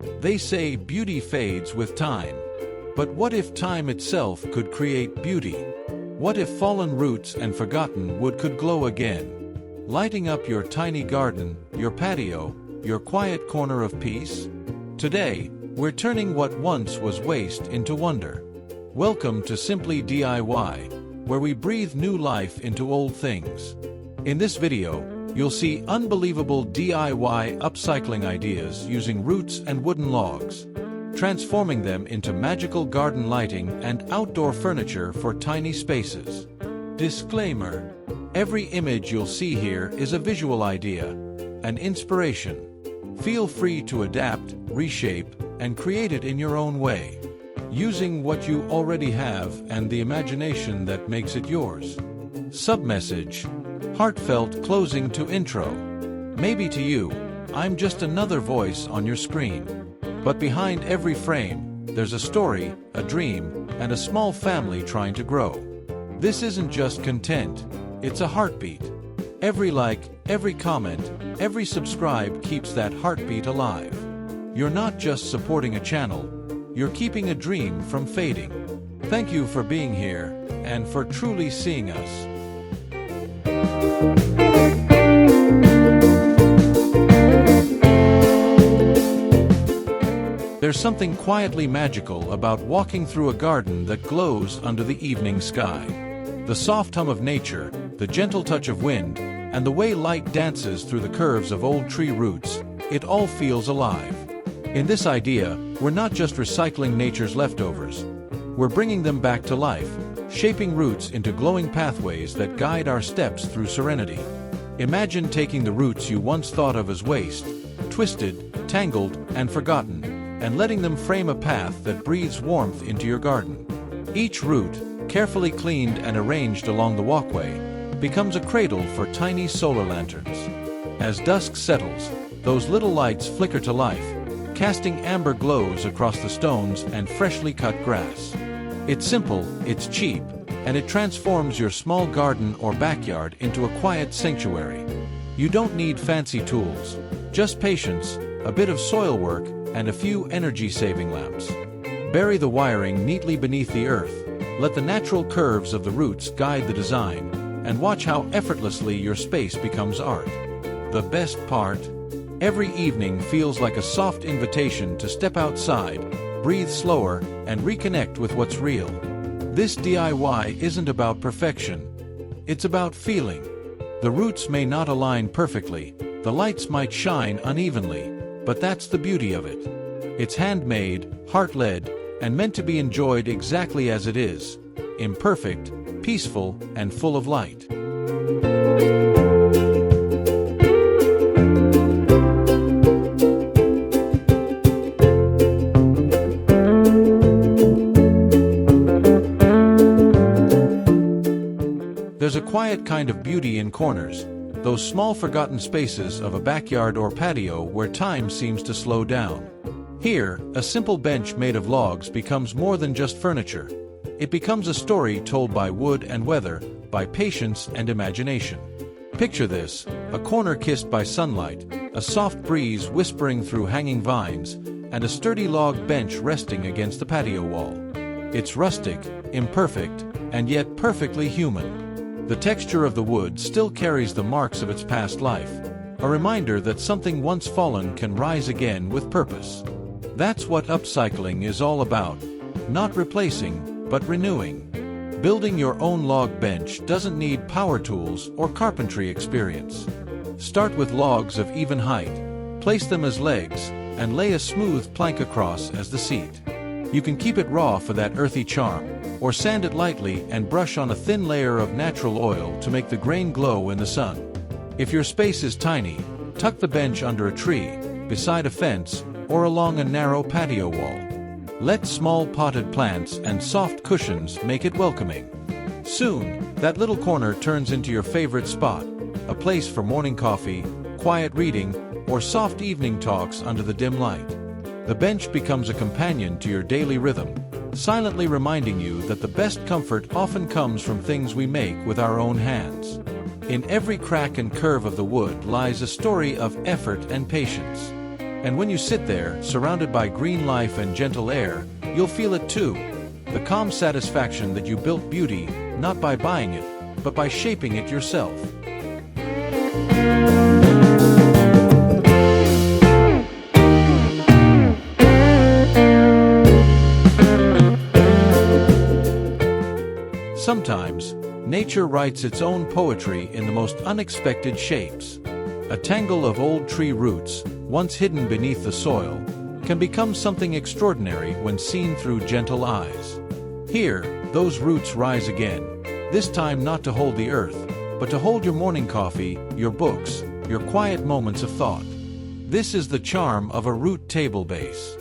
They say beauty fades with time. But what if time itself could create beauty? What if fallen roots and forgotten wood could glow again, lighting up your tiny garden, your patio, your quiet corner of peace? Today, we're turning what once was waste into wonder. Welcome to Simply DIY, where we breathe new life into old things. In this video, you'll see unbelievable DIY upcycling ideas using roots and wooden logs, transforming them into magical garden lighting and outdoor furniture for tiny spaces. Disclaimer: every image you'll see here is a visual idea, an inspiration. Feel free to adapt, reshape, and create it in your own way, using what you already have and the imagination that makes it yours. Submessage: heartfelt closing to intro. Maybe to you, I'm just another voice on your screen. But behind every frame, there's a story, a dream, and a small family trying to grow. This isn't just content, it's a heartbeat. Every like, every comment, every subscribe keeps that heartbeat alive. You're not just supporting a channel, you're keeping a dream from fading. Thank you for being here, and for truly seeing us. There's something quietly magical about walking through a garden that glows under the evening sky. The soft hum of nature, the gentle touch of wind, and the way light dances through the curves of old tree roots, it all feels alive. In this idea, we're not just recycling nature's leftovers. We're bringing them back to life, shaping roots into glowing pathways that guide our steps through serenity. Imagine taking the roots you once thought of as waste, twisted, tangled, and forgotten, and letting them frame a path that breathes warmth into your garden. Each root, carefully cleaned and arranged along the walkway, becomes a cradle for tiny solar lanterns. As dusk settles, those little lights flicker to life, casting amber glows across the stones and freshly cut grass. It's simple, it's cheap, and it transforms your small garden or backyard into a quiet sanctuary. You don't need fancy tools, just patience, a bit of soil work, and a few energy-saving lamps. Bury the wiring neatly beneath the earth, let the natural curves of the roots guide the design, and watch how effortlessly your space becomes art. The best part? Every evening feels like a soft invitation to step outside, breathe slower, and reconnect with what's real. This DIY isn't about perfection. It's about feeling. The roots may not align perfectly, the lights might shine unevenly, but that's the beauty of it. It's handmade, heart-led, and meant to be enjoyed exactly as it is, imperfect, peaceful, and full of light. There's a quiet kind of beauty in corners, those small forgotten spaces of a backyard or patio where time seems to slow down. Here, a simple bench made of logs becomes more than just furniture. It becomes a story told by wood and weather, by patience and imagination. Picture this: a corner kissed by sunlight, a soft breeze whispering through hanging vines, and a sturdy log bench resting against the patio wall. It's rustic, imperfect, and yet perfectly human. The texture of the wood still carries the marks of its past life, a reminder that something once fallen can rise again with purpose. That's what upcycling is all about, not replacing, but renewing. Building your own log bench doesn't need power tools or carpentry experience. Start with logs of even height, place them as legs, and lay a smooth plank across as the seat. You can keep it raw for that earthy charm, or sand it lightly and brush on a thin layer of natural oil to make the grain glow in the sun. If your space is tiny, tuck the bench under a tree, beside a fence, or along a narrow patio wall. Let small potted plants and soft cushions make it welcoming. Soon, that little corner turns into your favorite spot, a place for morning coffee, quiet reading, or soft evening talks under the dim light. The bench becomes a companion to your daily rhythm, silently reminding you that the best comfort often comes from things we make with our own hands. In every crack and curve of the wood lies a story of effort and patience. And when you sit there, surrounded by green life and gentle air, you'll feel it too. The calm satisfaction that you built beauty, not by buying it, but by shaping it yourself. Sometimes, nature writes its own poetry in the most unexpected shapes. A tangle of old tree roots, once hidden beneath the soil, can become something extraordinary when seen through gentle eyes. Here, those roots rise again, this time not to hold the earth, but to hold your morning coffee, your books, your quiet moments of thought. This is the charm of a root table base.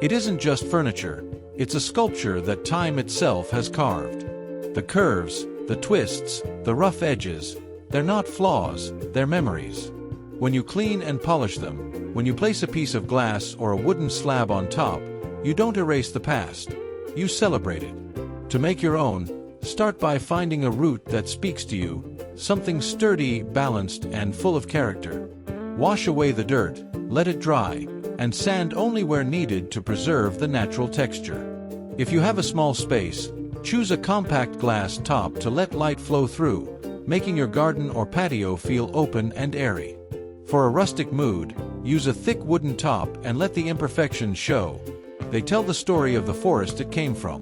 It isn't just furniture, it's a sculpture that time itself has carved. The curves, the twists, the rough edges, they're not flaws, they're memories. When you clean and polish them, when you place a piece of glass or a wooden slab on top, you don't erase the past, you celebrate it. To make your own, start by finding a root that speaks to you, something sturdy, balanced, and full of character. Wash away the dirt, let it dry, and sand only where needed to preserve the natural texture. If you have a small space, choose a compact glass top to let light flow through, making your garden or patio feel open and airy. For a rustic mood, use a thick wooden top and let the imperfections show. They tell the story of the forest it came from.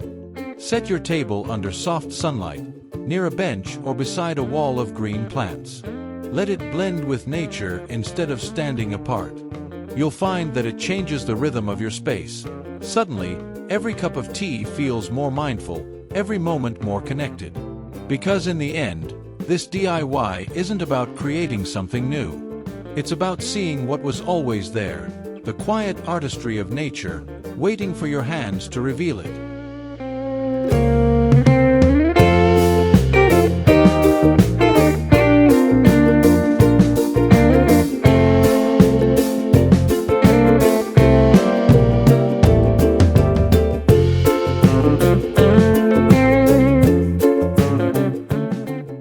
Set your table under soft sunlight, near a bench or beside a wall of green plants. Let it blend with nature instead of standing apart. You'll find that it changes the rhythm of your space. Suddenly, every cup of tea feels more mindful, every moment more connected. Because in the end, this DIY isn't about creating something new. It's about seeing what was always there, the quiet artistry of nature, waiting for your hands to reveal it.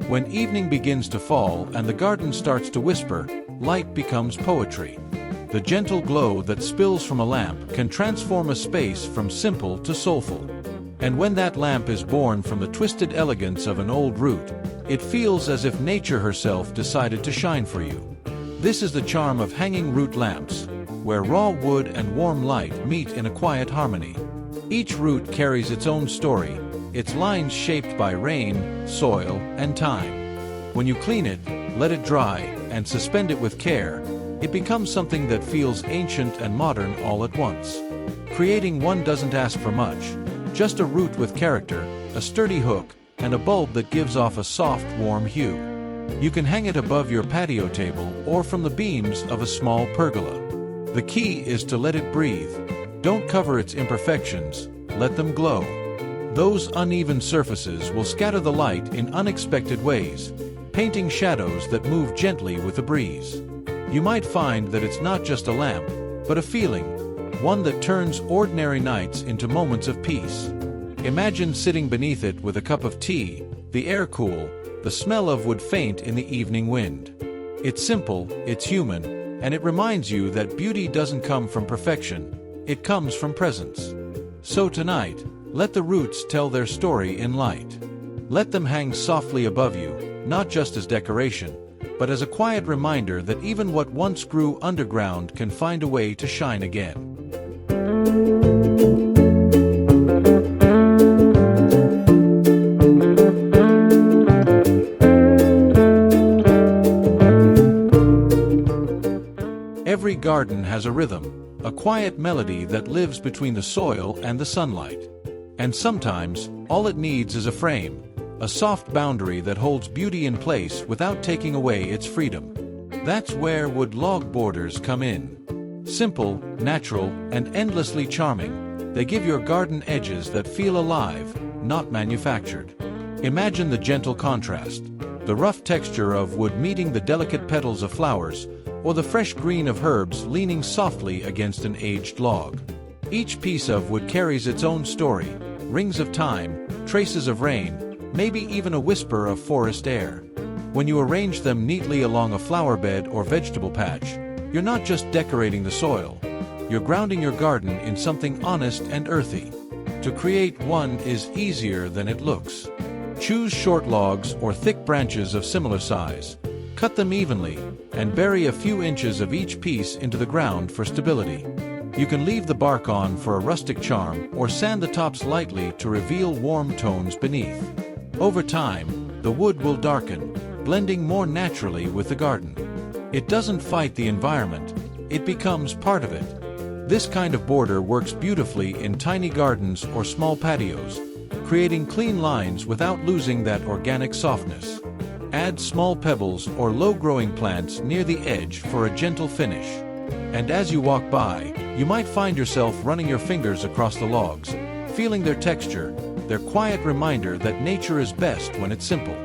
When evening begins to fall and the garden starts to whisper, light becomes poetry. The gentle glow that spills from a lamp can transform a space from simple to soulful. And when that lamp is born from the twisted elegance of an old root, it feels as if nature herself decided to shine for you. This is the charm of hanging root lamps, where raw wood and warm light meet in a quiet harmony. Each root carries its own story, its lines shaped by rain, soil, and time. When you clean it, let it dry, and suspend it with care, it becomes something that feels ancient and modern all at once. Creating one doesn't ask for much, just a root with character, a sturdy hook, and a bulb that gives off a soft, warm hue. You can hang it above your patio table or from the beams of a small pergola. The key is to let it breathe. Don't cover its imperfections, let them glow. Those uneven surfaces will scatter the light in unexpected ways, painting shadows that move gently with the breeze. You might find that it's not just a lamp, but a feeling, one that turns ordinary nights into moments of peace. Imagine sitting beneath it with a cup of tea, the air cool, the smell of wood faint in the evening wind. It's simple, it's human, and it reminds you that beauty doesn't come from perfection, it comes from presence. So tonight, let the roots tell their story in light. Let them hang softly above you, not just as decoration, but as a quiet reminder that even what once grew underground can find a way to shine again. Every garden has a rhythm, a quiet melody that lives between the soil and the sunlight. And sometimes, all it needs is a frame, a soft boundary that holds beauty in place without taking away its freedom. That's where wood log borders come in. Simple, natural, and endlessly charming, they give your garden edges that feel alive, not manufactured. Imagine the gentle contrast, the rough texture of wood meeting the delicate petals of flowers, or the fresh green of herbs leaning softly against an aged log. Each piece of wood carries its own story, rings of time, traces of rain, maybe even a whisper of forest air. When you arrange them neatly along a flower bed or vegetable patch, you're not just decorating the soil, you're grounding your garden in something honest and earthy. To create one is easier than it looks. Choose short logs or thick branches of similar size. Cut them evenly, and bury a few inches of each piece into the ground for stability. You can leave the bark on for a rustic charm or sand the tops lightly to reveal warm tones beneath. Over time, the wood will darken, blending more naturally with the garden. It doesn't fight the environment, it becomes part of it. This kind of border works beautifully in tiny gardens or small patios, creating clean lines without losing that organic softness. Add small pebbles or low-growing plants near the edge for a gentle finish. And as you walk by, you might find yourself running your fingers across the logs, feeling their texture, their quiet reminder that nature is best when it's simple.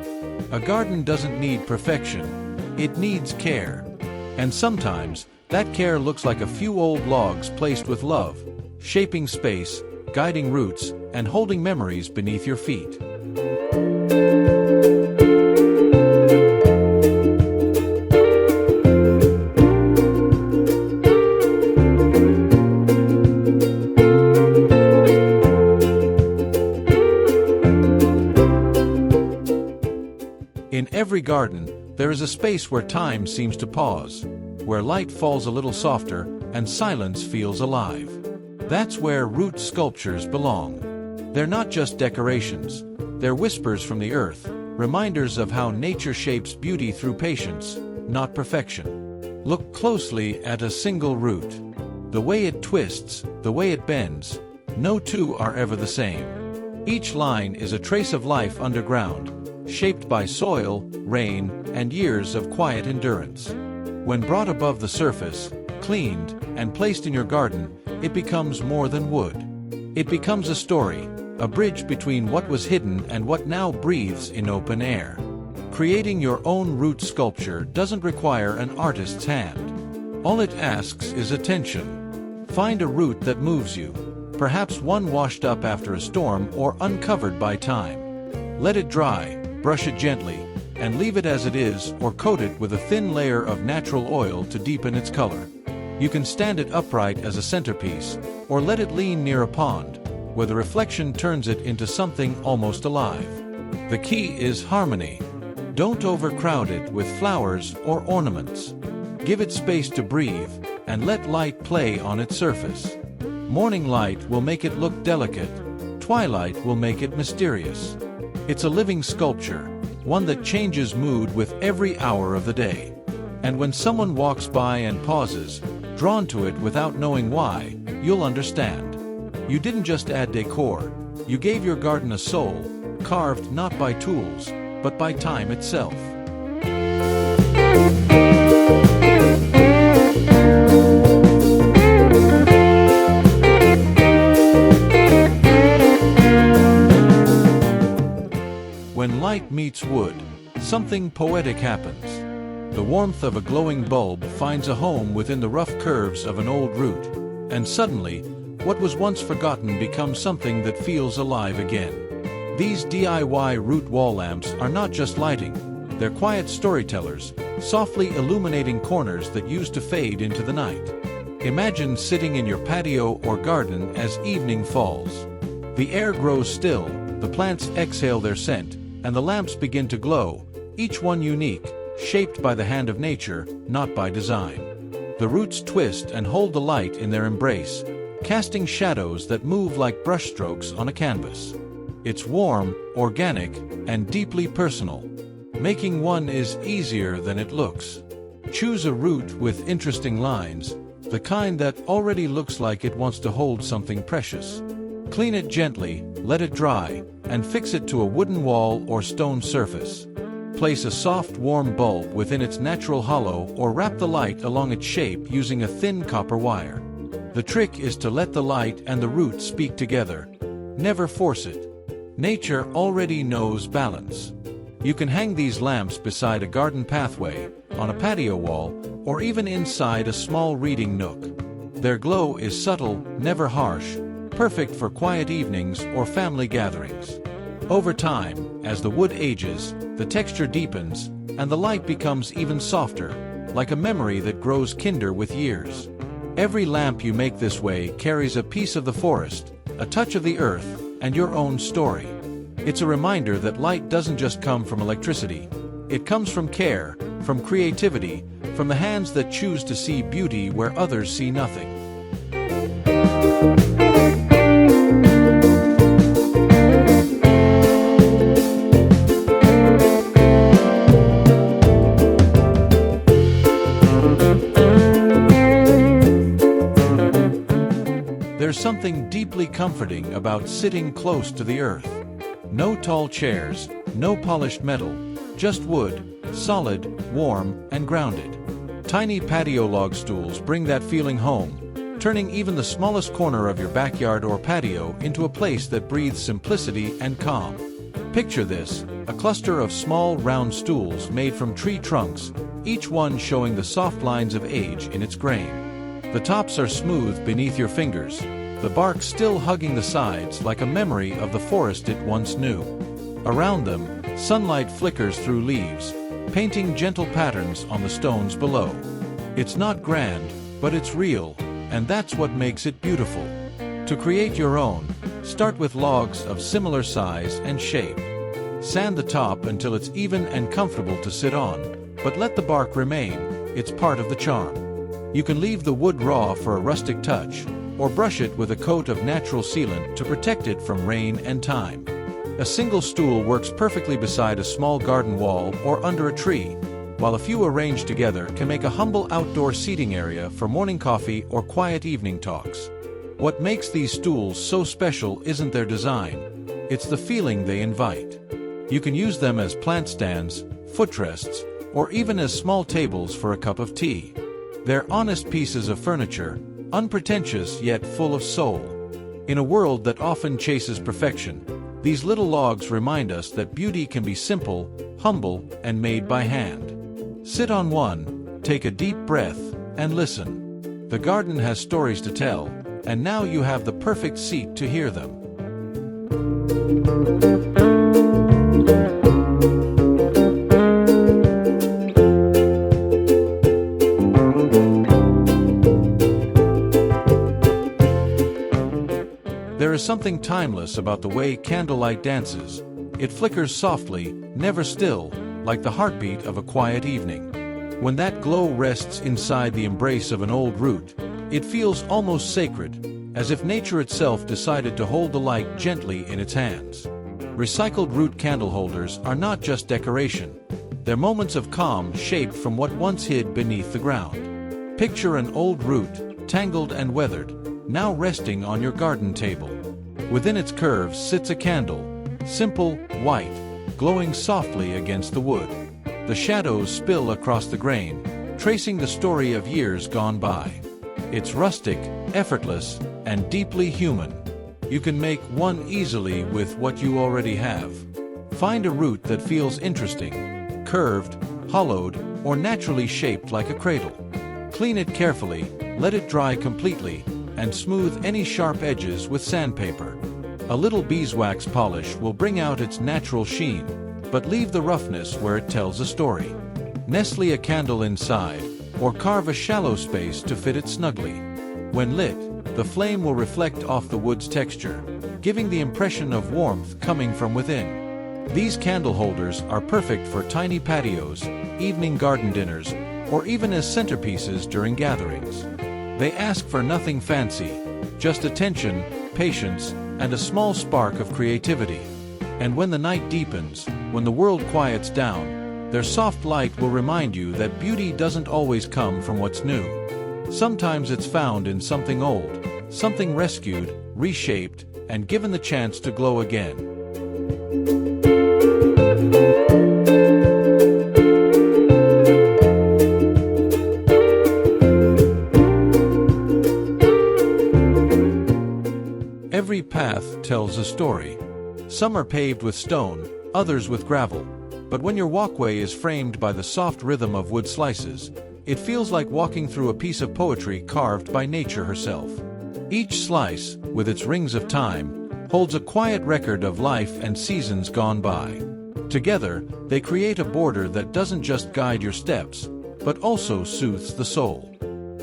A garden doesn't need perfection, it needs care. And sometimes, that care looks like a few old logs placed with love, shaping space, guiding roots, and holding memories beneath your feet. In every garden, there is a space where time seems to pause, where light falls a little softer and silence feels alive. That's where root sculptures belong. They're not just decorations, they're whispers from the earth, reminders of how nature shapes beauty through patience, not perfection. Look closely at a single root. The way it twists, the way it bends, no two are ever the same. Each line is a trace of life underground, shaped by soil, rain, and years of quiet endurance. When brought above the surface, cleaned, and placed in your garden, it becomes more than wood. It becomes a story, a bridge between what was hidden and what now breathes in open air. Creating your own root sculpture doesn't require an artist's hand. All it asks is attention. Find a root that moves you, perhaps one washed up after a storm or uncovered by time. Let it dry, brush it gently, and leave it as it is or coat it with a thin layer of natural oil to deepen its color. You can stand it upright as a centerpiece, or let it lean near a pond, where the reflection turns it into something almost alive. The key is harmony. Don't overcrowd it with flowers or ornaments. Give it space to breathe, and let light play on its surface. Morning light will make it look delicate, twilight will make it mysterious. It's a living sculpture, one that changes mood with every hour of the day. And when someone walks by and pauses, drawn to it without knowing why, you'll understand. You didn't just add decor, you gave your garden a soul, carved not by tools, but by time itself. When light meets wood, something poetic happens. The warmth of a glowing bulb finds a home within the rough curves of an old root, and suddenly, what was once forgotten becomes something that feels alive again. These DIY root wall lamps are not just lighting, they're quiet storytellers, softly illuminating corners that used to fade into the night. Imagine sitting in your patio or garden as evening falls. The air grows still, the plants exhale their scent, and the lamps begin to glow, each one unique, shaped by the hand of nature, not by design. The roots twist and hold the light in their embrace, casting shadows that move like brushstrokes on a canvas. It's warm, organic, and deeply personal. Making one is easier than it looks. Choose a root with interesting lines, the kind that already looks like it wants to hold something precious. Clean it gently, let it dry, and fix it to a wooden wall or stone surface. Place a soft, warm bulb within its natural hollow or wrap the light along its shape using a thin copper wire. The trick is to let the light and the root speak together. Never force it. Nature already knows balance. You can hang these lamps beside a garden pathway, on a patio wall, or even inside a small reading nook. Their glow is subtle, never harsh, perfect for quiet evenings or family gatherings. Over time, as the wood ages, the texture deepens, and the light becomes even softer, like a memory that grows kinder with years. Every lamp you make this way carries a piece of the forest, a touch of the earth, and your own story. It's a reminder that light doesn't just come from electricity. It comes from care, from creativity, from the hands that choose to see beauty where others see nothing. There's something deeply comforting about sitting close to the earth. No tall chairs, no polished metal, just wood, solid, warm, and grounded. Tiny patio log stools bring that feeling home, turning even the smallest corner of your backyard or patio into a place that breathes simplicity and calm. Picture this, a cluster of small round stools made from tree trunks, each one showing the soft lines of age in its grain. The tops are smooth beneath your fingers, the bark still hugging the sides like a memory of the forest it once knew. Around them, sunlight flickers through leaves, painting gentle patterns on the stones below. It's not grand, but it's real, and that's what makes it beautiful. To create your own, start with logs of similar size and shape. Sand the top until it's even and comfortable to sit on, but let the bark remain, it's part of the charm. You can leave the wood raw for a rustic touch, or brush it with a coat of natural sealant to protect it from rain and time. A single stool works perfectly beside a small garden wall or under a tree, while a few arranged together can make a humble outdoor seating area for morning coffee or quiet evening talks. What makes these stools so special isn't their design, it's the feeling they invite. You can use them as plant stands, footrests, or even as small tables for a cup of tea. They're honest pieces of furniture, unpretentious yet full of soul. In a world that often chases perfection, these little logs remind us that beauty can be simple, humble, and made by hand. Sit on one, take a deep breath, and listen. The garden has stories to tell, and now you have the perfect seat to hear them. There is something timeless about the way candlelight dances. It flickers softly, never still, like the heartbeat of a quiet evening. When that glow rests inside the embrace of an old root, it feels almost sacred, as if nature itself decided to hold the light gently in its hands. Recycled root candle holders are not just decoration. They're moments of calm shaped from what once hid beneath the ground. Picture an old root, tangled and weathered, now resting on your garden table. Within its curves sits a candle, simple, white, glowing softly against the wood. The shadows spill across the grain, tracing the story of years gone by. It's rustic, effortless, and deeply human. You can make one easily with what you already have. Find a root that feels interesting, curved, hollowed, or naturally shaped like a cradle. Clean it carefully, let it dry completely, and smooth any sharp edges with sandpaper. A little beeswax polish will bring out its natural sheen, but leave the roughness where it tells a story. Nestle a candle inside, or carve a shallow space to fit it snugly. When lit, the flame will reflect off the wood's texture, giving the impression of warmth coming from within. These candle holders are perfect for tiny patios, evening garden dinners, or even as centerpieces during gatherings. They ask for nothing fancy, just attention, patience, and a small spark of creativity. And when the night deepens, when the world quiets down, their soft light will remind you that beauty doesn't always come from what's new. Sometimes it's found in something old, something rescued, reshaped, and given the chance to glow again. Every path tells a story. Some are paved with stone, others with gravel. But when your walkway is framed by the soft rhythm of wood slices, it feels like walking through a piece of poetry carved by nature herself. Each slice, with its rings of time, holds a quiet record of life and seasons gone by. Together, they create a border that doesn't just guide your steps, but also soothes the soul.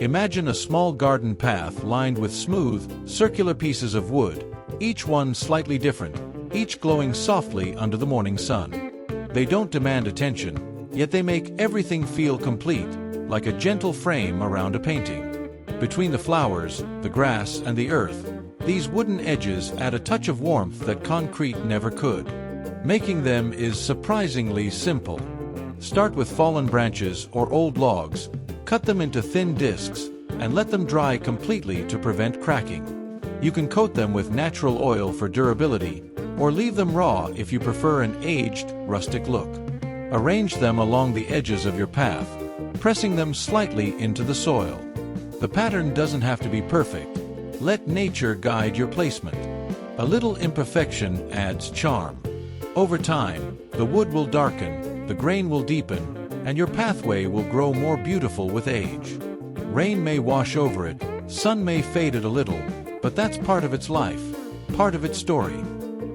Imagine a small garden path lined with smooth, circular pieces of wood, each one slightly different, each glowing softly under the morning sun. They don't demand attention, yet they make everything feel complete, like a gentle frame around a painting. Between the flowers, the grass, and the earth, these wooden edges add a touch of warmth that concrete never could. Making them is surprisingly simple. Start with fallen branches or old logs, cut them into thin discs, and let them dry completely to prevent cracking. You can coat them with natural oil for durability, or leave them raw if you prefer an aged, rustic look. Arrange them along the edges of your path, pressing them slightly into the soil. The pattern doesn't have to be perfect. Let nature guide your placement. A little imperfection adds charm. Over time, the wood will darken, the grain will deepen, and your pathway will grow more beautiful with age. Rain may wash over it, sun may fade it a little, but that's part of its life, part of its story.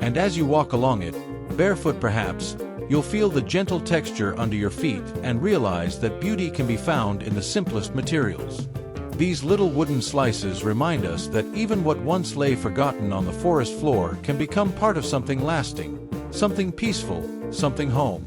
And as you walk along it, barefoot perhaps, you'll feel the gentle texture under your feet and realize that beauty can be found in the simplest materials. These little wooden slices remind us that even what once lay forgotten on the forest floor can become part of something lasting, something peaceful, something home.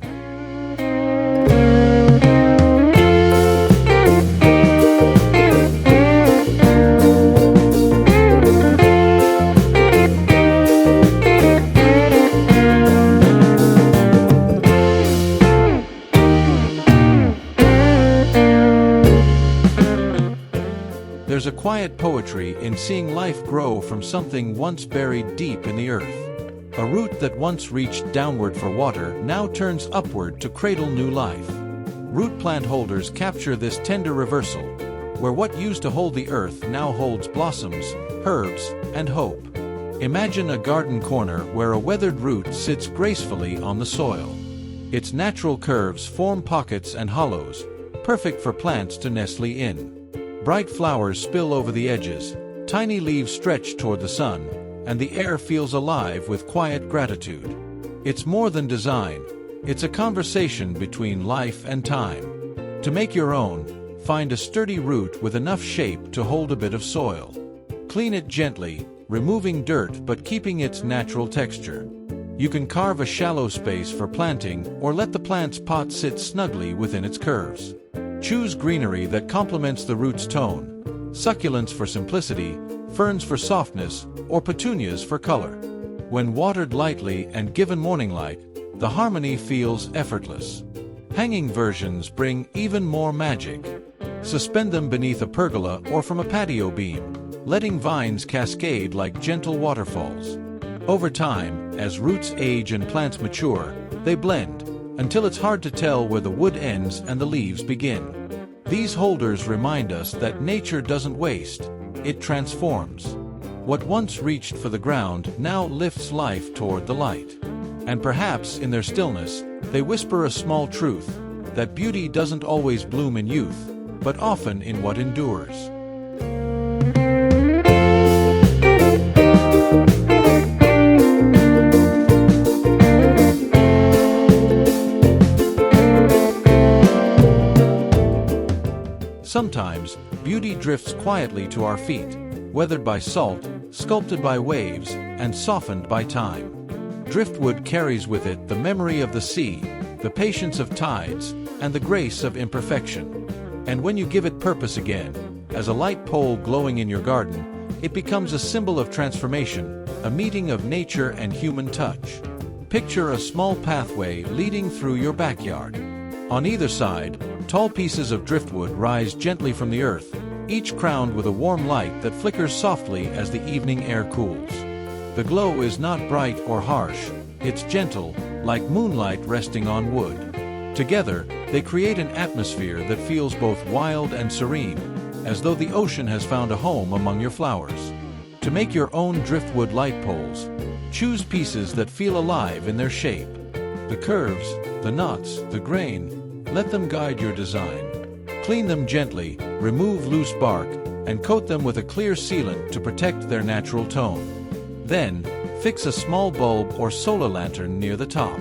There's a quiet poetry in seeing life grow from something once buried deep in the earth. A root that once reached downward for water now turns upward to cradle new life. Root plant holders capture this tender reversal, where what used to hold the earth now holds blossoms, herbs, and hope. Imagine a garden corner where a weathered root sits gracefully on the soil. Its natural curves form pockets and hollows, perfect for plants to nestle in. Bright flowers spill over the edges, tiny leaves stretch toward the sun, and the air feels alive with quiet gratitude. It's more than design, it's a conversation between life and time. To make your own, find a sturdy root with enough shape to hold a bit of soil. Clean it gently, removing dirt but keeping its natural texture. You can carve a shallow space for planting or let the plant's pot sit snugly within its curves. Choose greenery that complements the root's tone, succulents for simplicity, ferns for softness, or petunias for color. When watered lightly and given morning light, the harmony feels effortless. Hanging versions bring even more magic. Suspend them beneath a pergola or from a patio beam, letting vines cascade like gentle waterfalls. Over time, as roots age and plants mature, they blend, until it's hard to tell where the wood ends and the leaves begin. These holders remind us that nature doesn't waste, it transforms. What once reached for the ground now lifts life toward the light. And perhaps in their stillness, they whisper a small truth, that beauty doesn't always bloom in youth, but often in what endures. Sometimes, beauty drifts quietly to our feet, weathered by salt, sculpted by waves, and softened by time. Driftwood carries with it the memory of the sea, the patience of tides, and the grace of imperfection. And when you give it purpose again, as a light pole glowing in your garden, it becomes a symbol of transformation, a meeting of nature and human touch. Picture a small pathway leading through your backyard. On either side, tall pieces of driftwood rise gently from the earth, each crowned with a warm light that flickers softly as the evening air cools. The glow is not bright or harsh, it's gentle, like moonlight resting on wood. Together, they create an atmosphere that feels both wild and serene, as though the ocean has found a home among your flowers. To make your own driftwood light poles, choose pieces that feel alive in their shape. The curves, the knots, the grain, let them guide your design. Clean them gently, remove loose bark, and coat them with a clear sealant to protect their natural tone. Then, fix a small bulb or solar lantern near the top.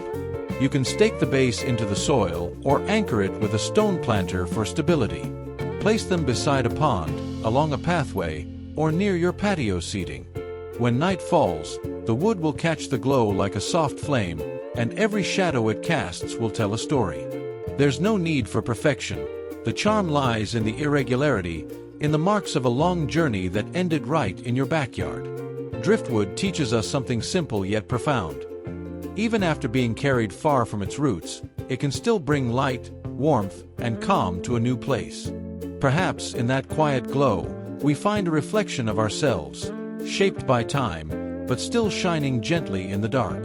You can stake the base into the soil or anchor it with a stone planter for stability. Place them beside a pond, along a pathway, or near your patio seating. When night falls, the wood will catch the glow like a soft flame, and every shadow it casts will tell a story. There's no need for perfection. The charm lies in the irregularity, in the marks of a long journey that ended right in your backyard. Driftwood teaches us something simple yet profound. Even after being carried far from its roots, it can still bring light, warmth, and calm to a new place. Perhaps in that quiet glow, we find a reflection of ourselves, shaped by time, but still shining gently in the dark.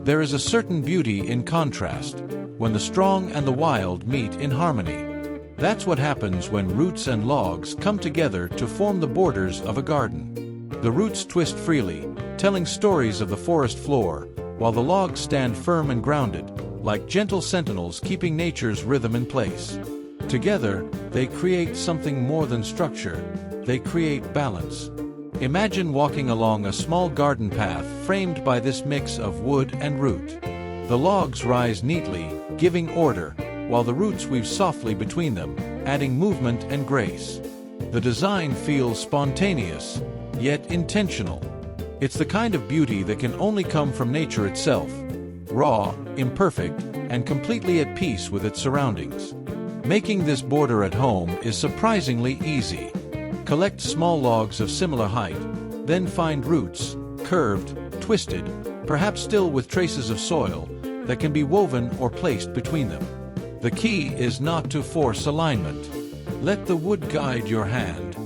There is a certain beauty in contrast, when the strong and the wild meet in harmony. That's what happens when roots and logs come together to form the borders of a garden. The roots twist freely, telling stories of the forest floor, while the logs stand firm and grounded, like gentle sentinels keeping nature's rhythm in place. Together, they create something more than structure. They create balance. Imagine walking along a small garden path framed by this mix of wood and root. The logs rise neatly, giving order, while the roots weave softly between them, adding movement and grace. The design feels spontaneous, yet intentional. It's the kind of beauty that can only come from nature itself, raw, imperfect, and completely at peace with its surroundings. Making this border at home is surprisingly easy. Collect small logs of similar height, then find roots, curved, twisted, perhaps still with traces of soil, that can be woven or placed between them. The key is not to force alignment. Let the wood guide your hand.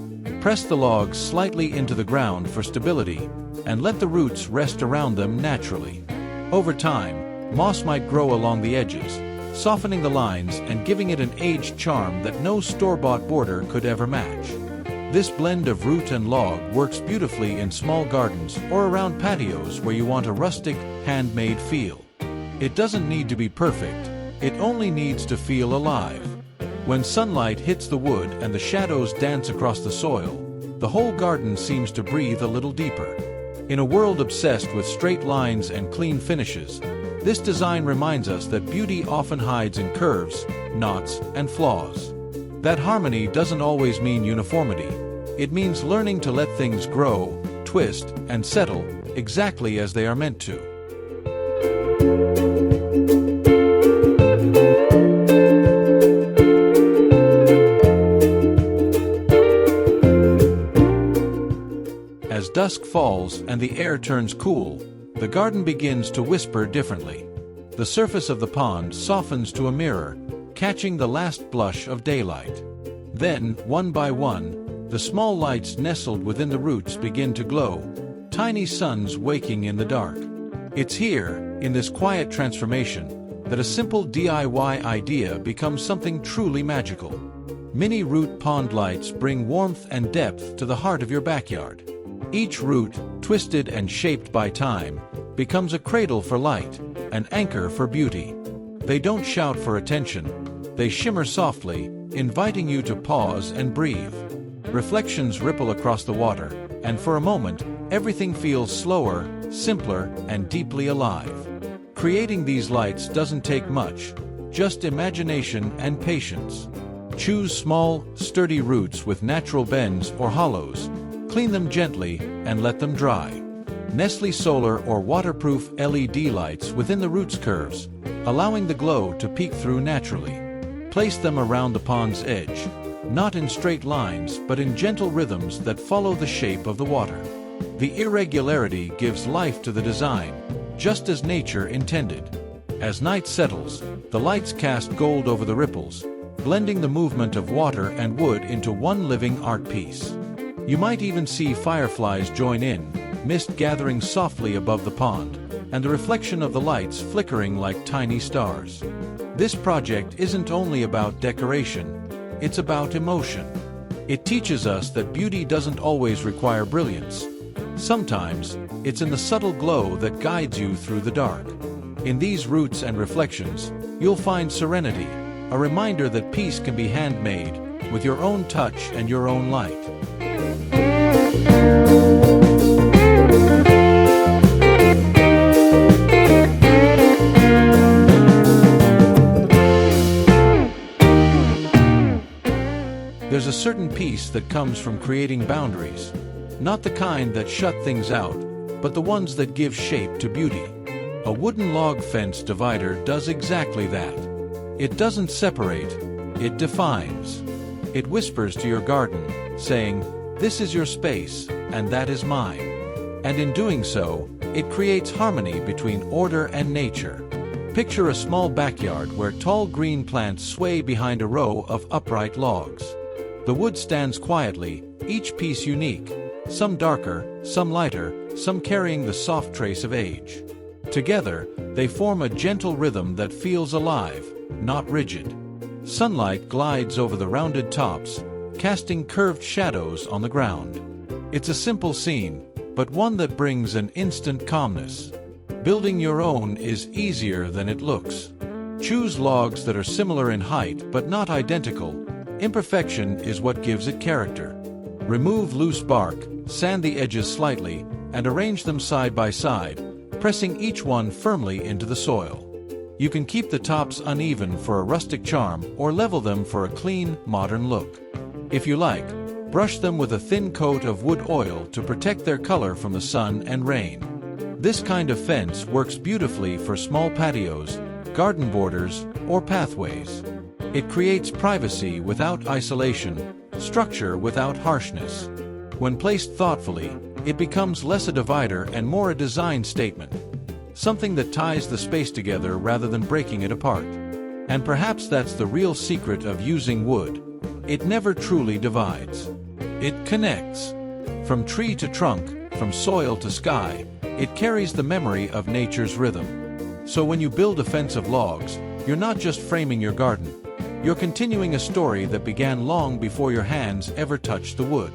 Press the logs slightly into the ground for stability, and let the roots rest around them naturally. Over time, moss might grow along the edges, softening the lines and giving it an aged charm that no store-bought border could ever match. This blend of root and log works beautifully in small gardens or around patios where you want a rustic, handmade feel. It doesn't need to be perfect, it only needs to feel alive. When sunlight hits the wood and the shadows dance across the soil, the whole garden seems to breathe a little deeper. In a world obsessed with straight lines and clean finishes, this design reminds us that beauty often hides in curves, knots, and flaws. That harmony doesn't always mean uniformity. It means learning to let things grow, twist, and settle exactly as they are meant to. As dusk falls and the air turns cool, the garden begins to whisper differently. The surface of the pond softens to a mirror, catching the last blush of daylight. Then, one by one, the small lights nestled within the roots begin to glow, tiny suns waking in the dark. It's here, in this quiet transformation, that a simple DIY idea becomes something truly magical. Mini root pond lights bring warmth and depth to the heart of your backyard. Each root, twisted and shaped by time, becomes a cradle for light, an anchor for beauty. They don't shout for attention. They shimmer softly, inviting you to pause and breathe. Reflections ripple across the water, and for a moment, everything feels slower, simpler, and deeply alive. Creating these lights doesn't take much, just imagination and patience. Choose small, sturdy roots with natural bends or hollows. Clean them gently and let them dry. Nestle solar or waterproof LED lights within the roots curves, allowing the glow to peek through naturally. Place them around the pond's edge, not in straight lines but in gentle rhythms that follow the shape of the water. The irregularity gives life to the design, just as nature intended. As night settles, the lights cast gold over the ripples, blending the movement of water and wood into one living art piece. You might even see fireflies join in, mist gathering softly above the pond, and the reflection of the lights flickering like tiny stars. This project isn't only about decoration, it's about emotion. It teaches us that beauty doesn't always require brilliance. Sometimes, it's in the subtle glow that guides you through the dark. In these roots and reflections, you'll find serenity, a reminder that peace can be handmade, with your own touch and your own light. There's a certain peace that comes from creating boundaries, not the kind that shut things out, but the ones that give shape to beauty. A wooden log fence divider does exactly that. It doesn't separate, it defines. It whispers to your garden, saying, "This is your space, and that is mine." And in doing so, it creates harmony between order and nature. Picture a small backyard where tall green plants sway behind a row of upright logs. The wood stands quietly, each piece unique, some darker, some lighter, some carrying the soft trace of age. Together, they form a gentle rhythm that feels alive, not rigid. Sunlight glides over the rounded tops, casting curved shadows on the ground. It's a simple scene, but one that brings an instant calmness. Building your own is easier than it looks. Choose logs that are similar in height but not identical. Imperfection is what gives it character. Remove loose bark, sand the edges slightly, and arrange them side by side, pressing each one firmly into the soil. You can keep the tops uneven for a rustic charm or level them for a clean, modern look. If you like, brush them with a thin coat of wood oil to protect their color from the sun and rain. This kind of fence works beautifully for small patios, garden borders, or pathways. It creates privacy without isolation, structure without harshness. When placed thoughtfully, it becomes less a divider and more a design statement. Something that ties the space together rather than breaking it apart. And perhaps that's the real secret of using wood. It never truly divides. It connects. From tree to trunk, from soil to sky, it carries the memory of nature's rhythm. So when you build a fence of logs, you're not just framing your garden. You're continuing a story that began long before your hands ever touched the wood.